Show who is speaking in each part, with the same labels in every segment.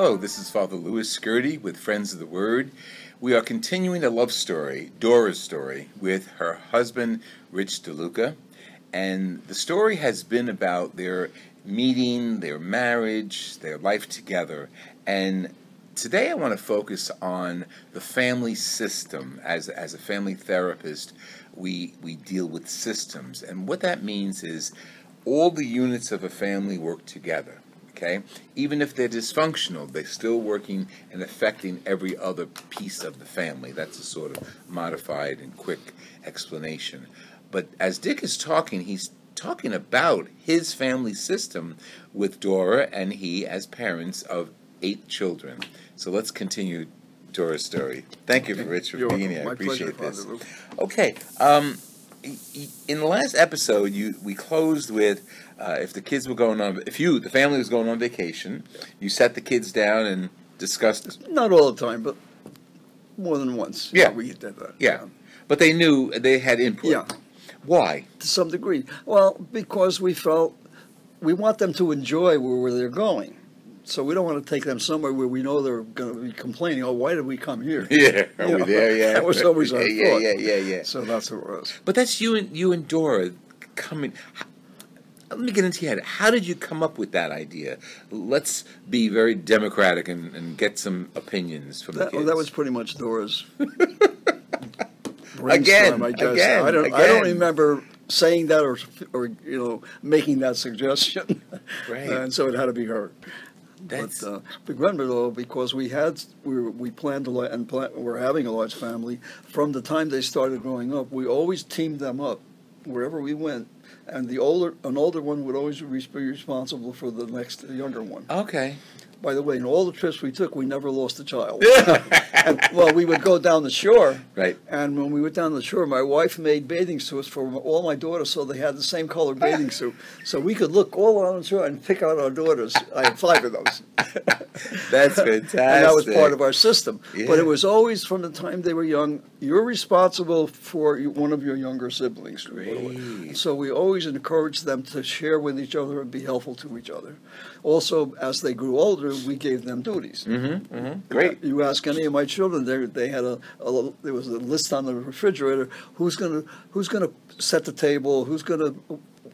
Speaker 1: Hello, this is Father Louis Scurti with Friends of the Word. We are continuing a love story, Dora's story, with her husband, Rich De Luca. And the story has been about their meeting, their marriage, their life together. And today I want to focus on the family system. As a family therapist, we deal with systems. And what that means is all the units of a family work together. Okay? Even if they're dysfunctional, they're still working and affecting every other piece of the family. That's a sort of modified and quick explanation. But as Dick is talking, he's talking about his family system with Dora and he as parents of 8 children. So let's continue Dora's story. Thank you, Rich, for being here. I appreciate this. Okay. In the last episode, we closed with if the kids were going on, the family was going on vacation, you sat the kids down and discussed this.
Speaker 2: Not all the time, but more than once.
Speaker 1: Yeah,
Speaker 2: we did that.
Speaker 1: Yeah, but they knew they had input.
Speaker 2: Yeah.
Speaker 1: Why?
Speaker 2: To some degree. Well, because we felt we want them to enjoy where they're going. So we don't want to take them somewhere where we know they're going to be complaining, oh, why did we come here?
Speaker 1: Yeah, are we there? Yeah.
Speaker 2: That was always our thought.
Speaker 1: Yeah.
Speaker 2: So that's what it was.
Speaker 1: But that's you and Dora coming. Let me get into your head. How did you come up with that idea? Let's be very democratic and get some opinions from the kids.
Speaker 2: Well, that was pretty much Dora's
Speaker 1: Again,
Speaker 2: I guess.
Speaker 1: Again.
Speaker 2: I don't remember saying that or making that suggestion.
Speaker 1: Right.
Speaker 2: And so it had to be her. But remember though, because we planned a lot and we're having a large family. From the time they started growing up, we always teamed them up wherever we went, and an older one would always be responsible for the next younger one.
Speaker 1: Okay.
Speaker 2: By the way, in all the trips we took, we never lost a child. Well, we would go down the shore,
Speaker 1: right?
Speaker 2: And when we went down the shore, my wife made bathing suits for all my daughters, so they had the same color bathing suit. So we could look all around the shore and pick out our daughters. I had 5 of those.
Speaker 1: That's fantastic.
Speaker 2: And that was part of our system.
Speaker 1: Yeah.
Speaker 2: But it was always from the time they were young, you're responsible for one of your younger siblings.
Speaker 1: Great.
Speaker 2: So we always encouraged them to share with each other and be helpful to each other. Also, as they grew older, we gave them duties.
Speaker 1: Great.
Speaker 2: You ask any of my children, they had there was a list on the refrigerator. Who's gonna set the table? Who's gonna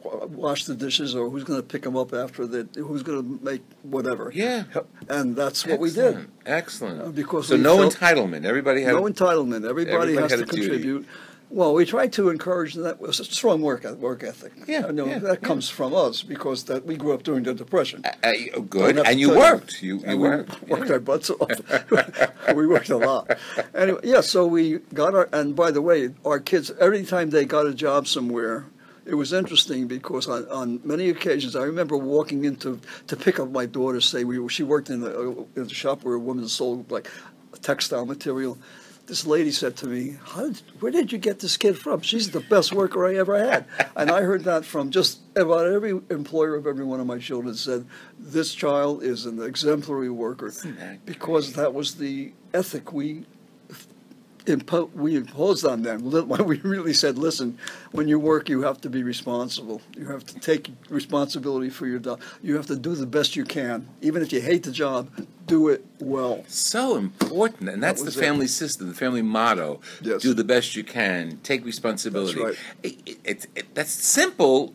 Speaker 2: wash the dishes, or who's gonna pick them up after that? Who's gonna make whatever?
Speaker 1: Yeah.
Speaker 2: And that's what we did.
Speaker 1: Excellent.
Speaker 2: Because
Speaker 1: so no entitlement. Everybody had
Speaker 2: no entitlement. Everybody has to contribute. Well, we try to encourage that. It was a strong work ethic.
Speaker 1: Yeah,
Speaker 2: that comes from us because we grew up during the Depression.
Speaker 1: Good, and you worked. You
Speaker 2: worked our butts off. We worked a lot. Anyway, yeah. So we got and by the way, our kids every time they got a job somewhere, it was interesting because on many occasions I remember walking in to pick up my daughter. She worked in a shop where a woman sold like textile material. This lady said to me, where did you get this kid from? She's the best worker I ever had. And I heard that from just about every employer of every one of my children said, this child is an exemplary worker. Because that was the ethic we imposed on them. We really said, listen, when you work, you have to be responsible. You have to take responsibility for your job. You have to do the best you can. Even if you hate the job, do it well.
Speaker 1: So important. And that's the family system, the family motto.
Speaker 2: Yes.
Speaker 1: Do the best you can. Take responsibility.
Speaker 2: That's right.
Speaker 1: That's simple,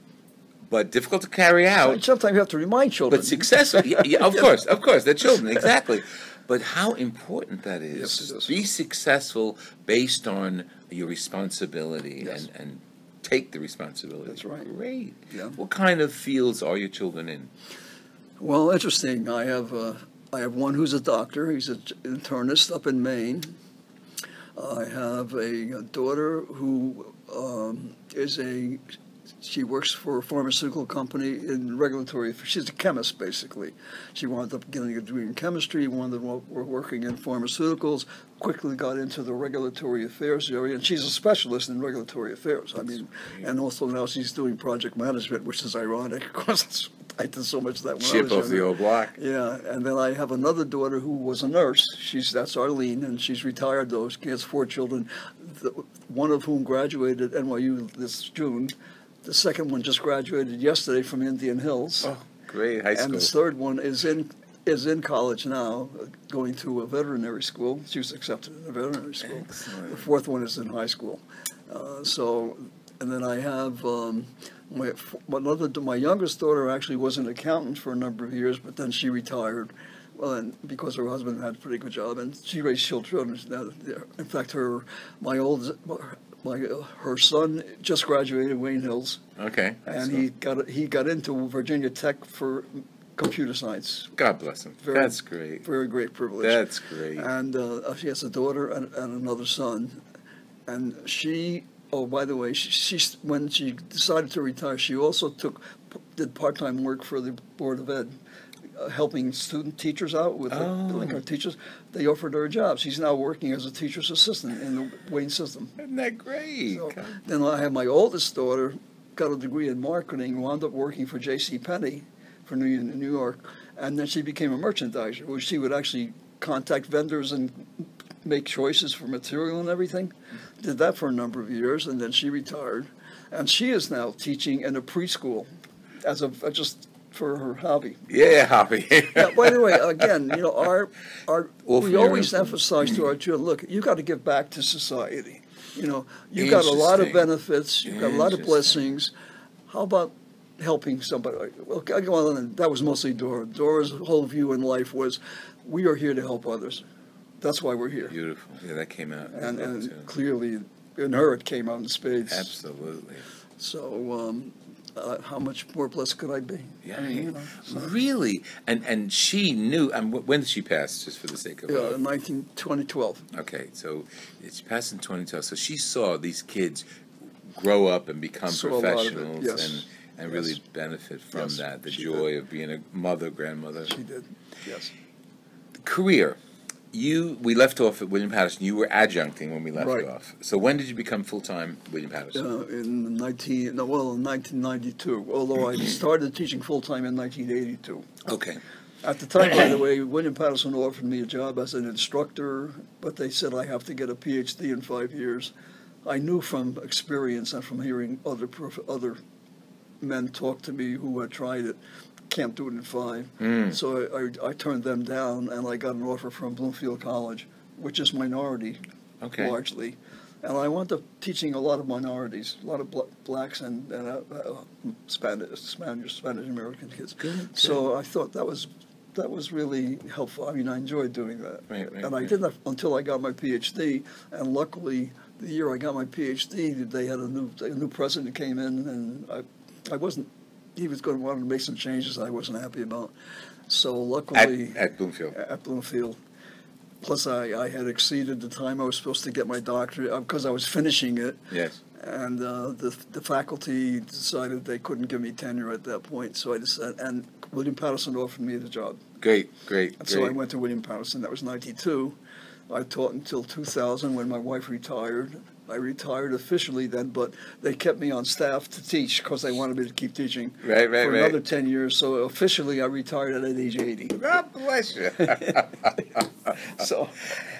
Speaker 1: but difficult to carry out.
Speaker 2: And sometimes you have to remind children.
Speaker 1: But successful. Of course. They're children, exactly. But how important that is.
Speaker 2: Yes, it is.
Speaker 1: Be successful based on your responsibility and take the responsibility.
Speaker 2: That's right.
Speaker 1: Great.
Speaker 2: Yeah.
Speaker 1: What kind of fields are your children in?
Speaker 2: Well, interesting. I have one who's a doctor. He's an internist up in Maine. I have a daughter who she works for a pharmaceutical company in regulatory. She's a chemist, basically. She wound up getting a degree in chemistry, wound up working in pharmaceuticals, quickly got into the regulatory affairs area, and she's a specialist in regulatory affairs. And also now she's doing project management, which is ironic because I did so much of that when I was
Speaker 1: Chip off the old block.
Speaker 2: Yeah, and then I have another daughter who was a nurse. That's Arlene, and she's retired though. She has 4 children, one of whom graduated at NYU this June. The second one just graduated yesterday from Indian Hills.
Speaker 1: Oh, great, high school.
Speaker 2: And the third one is in is in college now, going to a veterinary school. She was accepted in a veterinary school.
Speaker 1: Excellent.
Speaker 2: The fourth one is in high school. And then I have my youngest daughter actually was an accountant for a number of years, but then she retired. Well, and because her husband had a pretty good job, and she raised children. In fact, her son just graduated Wayne Hills.
Speaker 1: Okay.
Speaker 2: And he got into Virginia Tech for computer science.
Speaker 1: God bless him. That's great.
Speaker 2: Very great privilege.
Speaker 1: That's great.
Speaker 2: And she has a daughter and another son. And she, oh, by the way, she when she decided to retire, she also did part-time work for the Board of Ed, helping student teachers out with like our teachers. They offered her a job. She's now working as a teacher's assistant in the Wayne system.
Speaker 1: Isn't that great?
Speaker 2: So, then I have my oldest daughter, got a degree in marketing, wound up working for J.C. Penney for New York, and then she became a merchandiser, where she would actually contact vendors and make choices for material and everything. Did that for a number of years, and then she retired, and she is now teaching in a preschool as just for her hobby.
Speaker 1: Yeah, hobby.
Speaker 2: Now, by the way, again, we always emphasize to our children, look, you got to give back to society. You've got a lot of benefits, you've got a lot of blessings. How about helping somebody? Well, that was mostly Dora. Dora's whole view in life was, we are here to help others. That's why we're here.
Speaker 1: Beautiful. Yeah, that came out.
Speaker 2: And clearly, in her, it came out in spades.
Speaker 1: Absolutely.
Speaker 2: So, how much more blessed could I be?
Speaker 1: Yeah, really. And she knew. When did she pass? Just for the sake of
Speaker 2: 2012.
Speaker 1: Okay, so she passed in 2012. So she saw these kids grow up and become professionals,
Speaker 2: yes.
Speaker 1: and really benefit from that. The joy of being a mother, grandmother.
Speaker 2: She did. Yes.
Speaker 1: Career. We left off at William Patterson. You were adjuncting when we left off. So when did you become full-time William Patterson?
Speaker 2: In 1992, although I started teaching full-time in 1982.
Speaker 1: Okay.
Speaker 2: At the time, by the way, William Patterson offered me a job as an instructor, but they said I have to get a PhD in 5 years. I knew from experience and from hearing other men talk to me who had tried it, can't do it in 5. So I turned them down, and I got an offer from Bloomfield College, which is minority, largely. And I wound up teaching a lot of minorities, a lot of blacks and Spanish American kids. Good. So I thought that was really helpful. I mean, I enjoyed doing that. I did that until I got my PhD, and luckily, the year I got my PhD, they had a new president came in, and I wasn't. He was going to want to make some changes I wasn't happy about. So luckily,
Speaker 1: at Bloomfield.
Speaker 2: At Bloomfield. Plus, I had exceeded the time I was supposed to get my doctorate because I was finishing it.
Speaker 1: Yes.
Speaker 2: And the faculty decided they couldn't give me tenure at that point, so I decided. And William Patterson offered me the job.
Speaker 1: Great.
Speaker 2: So I went to William Patterson. That was '92. I taught until 2000 when my wife retired. I retired officially then, but they kept me on staff to teach because they wanted me to keep teaching for another 10 years. So officially, I retired at age 80.
Speaker 1: God bless you.
Speaker 2: So,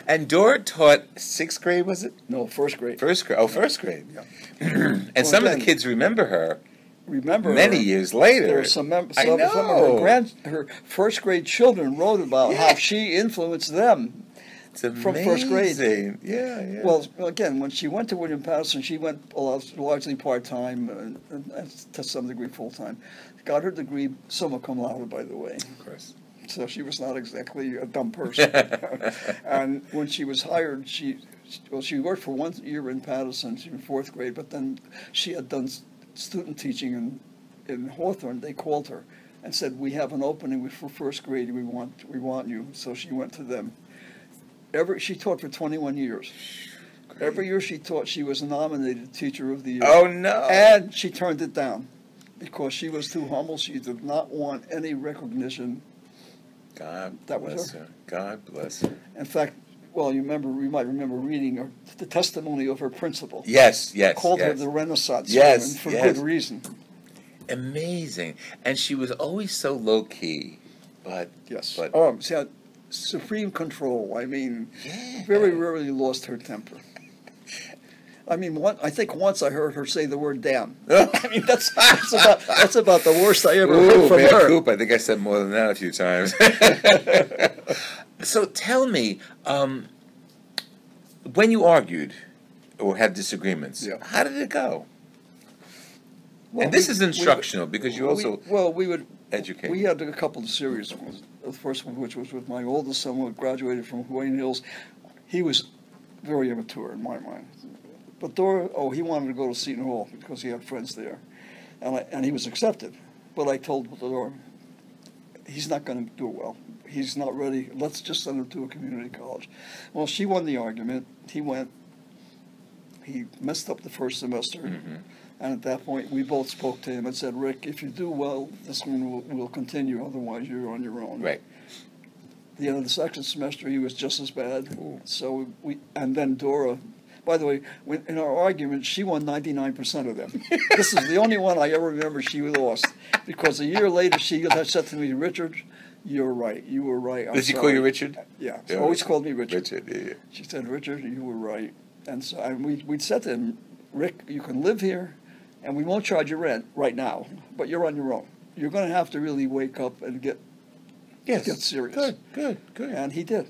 Speaker 1: and Dora taught 6th grade, was it?
Speaker 2: No, 1st grade.
Speaker 1: 1st grade. Oh, 1st grade.
Speaker 2: Yeah.
Speaker 1: And some of the kids remember her.
Speaker 2: Many
Speaker 1: her. Years later.
Speaker 2: There were some of her 1st grade children wrote about how she influenced them. From 1st grade.
Speaker 1: Yeah.
Speaker 2: Well, again, when she went to William Patterson, she went largely part-time and to some degree full-time. Got her degree summa cum laude, by the way.
Speaker 1: Of course.
Speaker 2: So she was not exactly a dumb person. And when she was hired, she worked for 1 year in Patterson, she was in 4th grade, but then she had done student teaching in Hawthorne. They called her and said, "We have an opening for 1st grade. We want you." So she went to them. She taught for 21 years. Great. Every year she taught, she was nominated Teacher of the Year.
Speaker 1: Oh, no.
Speaker 2: And she turned it down because she was too humble. She did not want any recognition.
Speaker 1: God bless her. God bless her.
Speaker 2: In fact, well, you might remember reading the testimony of her principal.
Speaker 1: Yes.
Speaker 2: Called her the Renaissance woman for good reason.
Speaker 1: Amazing. And she was always so low-key. But
Speaker 2: supreme control. I mean, very rarely lost her temper. I mean, I think once I heard her say the word "damn." I mean, that's about the worst I ever heard from her.
Speaker 1: Coop, I think I said more than that a few times. So tell me, when you argued or had disagreements, how did it go? Well, and this is instructional because you also
Speaker 2: we would
Speaker 1: educate.
Speaker 2: We had a couple of serious ones. The first one, which was with my oldest son, who graduated from Wayne Hills. He was very immature in my mind. But Dora, he wanted to go to Seton Hall because he had friends there, and he was accepted. But I told Dora, he's not going to do well. He's not ready. Let's just send him to a community college. Well, she won the argument. He went. He messed up the first semester. Mm-hmm. And at that point, we both spoke to him and said, Rick, if you do well, this one will continue. Otherwise, you're on your own.
Speaker 1: Right.
Speaker 2: The end of the second semester, he was just as bad. Ooh. So and then Dora, by the way, in our argument, she won 99% of them. This is the only one I ever remember she lost. Because a year later, she said to me, Richard, you're right. You were right.
Speaker 1: Did she call you Richard?
Speaker 2: Yeah. She always called me Richard.
Speaker 1: Yeah.
Speaker 2: She said, Richard, you were right. And so we'd said to him, Rick, you can live here, and we won't charge you rent right now, but you're on your own. You're going to have to really wake up and get serious.
Speaker 1: Good.
Speaker 2: And he did.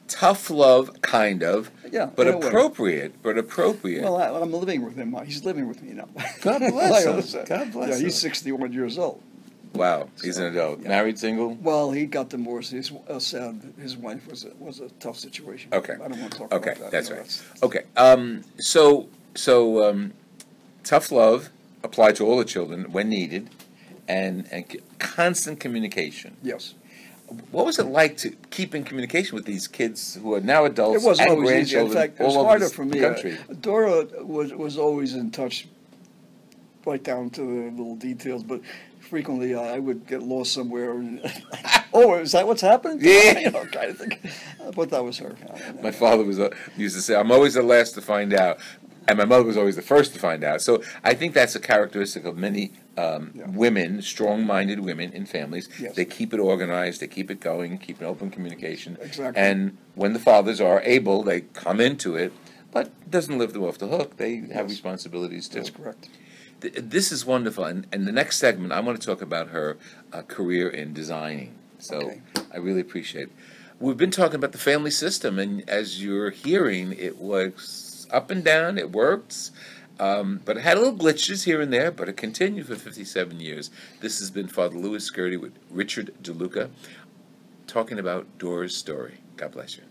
Speaker 1: Tough love, kind of.
Speaker 2: Yeah.
Speaker 1: But appropriate.
Speaker 2: Well, I'm living with him. He's living with me now.
Speaker 1: God bless him. God bless him.
Speaker 2: Yeah, he's 61 years old.
Speaker 1: Wow, he's an adult. Yeah. Married, single?
Speaker 2: Well, he got divorced. His wife was a tough situation.
Speaker 1: Okay.
Speaker 2: I don't want to talk about that.
Speaker 1: Okay, that's right. Okay. So tough love applied to all the children when needed, and constant communication.
Speaker 2: Yes.
Speaker 1: What was it like to keep in communication with these kids who are now adults?
Speaker 2: It wasn't
Speaker 1: and
Speaker 2: always easy. In fact, it was harder for me. Dora was always in touch, right down to the little details, but frequently I would get lost somewhere. And is that what's happening?
Speaker 1: Yeah.
Speaker 2: Kind of thing. But that was her.
Speaker 1: My father used to say, I'm always the last to find out. And my mother was always the first to find out. So I think that's a characteristic of many women, strong-minded women in families.
Speaker 2: Yes.
Speaker 1: They keep it organized, they keep it going, keep an open communication.
Speaker 2: Exactly.
Speaker 1: And when the fathers are able, they come into it, but it doesn't lift them off the hook. They have responsibilities too.
Speaker 2: That's correct.
Speaker 1: This is wonderful. And the next segment, I want to talk about her career in designing. So I really appreciate it. We've been talking about the family system, and as you're hearing, it was up and down. It worked, but it had little glitches here and there, but it continued for 57 years. This has been Father Louis Scurti with Richard De Luca talking about Dora's story. God bless you.